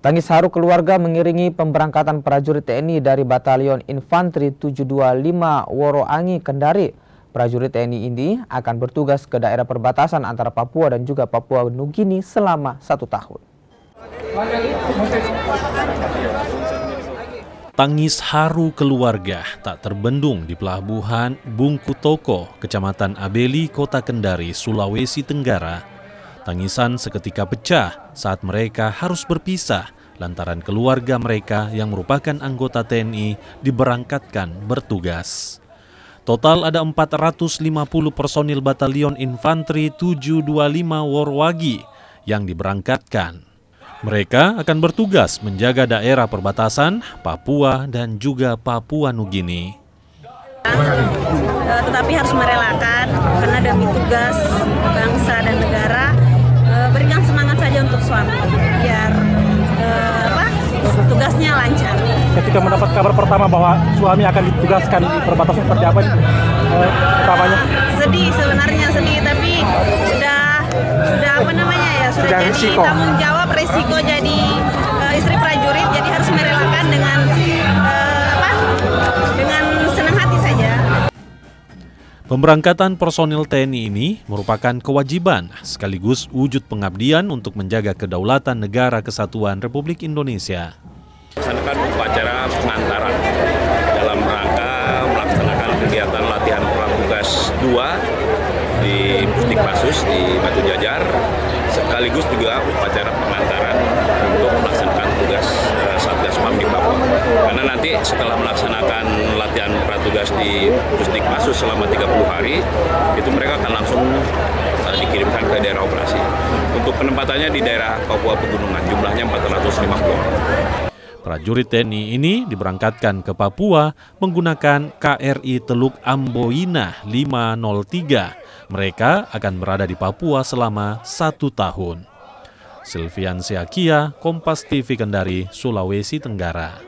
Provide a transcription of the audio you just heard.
Tangis haru keluarga mengiringi pemberangkatan prajurit TNI dari Batalion Infanteri 725 Woroangi, Kendari. Prajurit TNI ini akan bertugas ke daerah perbatasan antara Papua dan juga Papua Nugini selama 1 tahun. Tangis haru keluarga tak terbendung di pelabuhan Bungkutoko, Kecamatan Abeli, Kota Kendari, Sulawesi Tenggara. Tangisan seketika pecah saat mereka harus berpisah lantaran keluarga mereka yang merupakan anggota TNI diberangkatkan bertugas. Total ada 450 personil Batalion Infanteri 725 Worowagi yang diberangkatkan. Mereka akan bertugas menjaga daerah perbatasan Papua dan juga Papua Nugini. Tetapi harus merelakan karena demi tugas bangsa dan negara. Berikan semangat saja untuk suami biar tugasnya lancar. Ketika mendapat kabar pertama bahwa suami akan ditugaskan di perbatasan seperti apa utamanya? Sedih, sebenarnya sedih, tapi sudah sudah jadi risiko. Tanggung jawab resiko jadi istri prajurit, jadi harus merelakan dengan senang hati saja. Pemberangkatan personil TNI ini merupakan kewajiban sekaligus wujud pengabdian untuk menjaga kedaulatan Negara Kesatuan Republik Indonesia. Melaksanakan upacara pengantaran dalam rangka melaksanakan kegiatan latihan Pratugas 2 di Pusdikmasus di Batu Jajar, sekaligus juga upacara pengantaran untuk melaksanakan tugas Satgas PAM di Papua. Karena nanti setelah melaksanakan latihan Pratugas di Pusdikmasus selama 30 hari, itu mereka akan langsung dikirimkan ke daerah operasi. Untuk penempatannya di daerah Papua Pegunungan, jumlahnya 450 orang. Prajurit TNI ini diberangkatkan ke Papua menggunakan KRI Teluk Amboina 503. Mereka akan berada di Papua selama 1 tahun. Silvian Seakia, Kompas TV Kendari, Sulawesi Tenggara.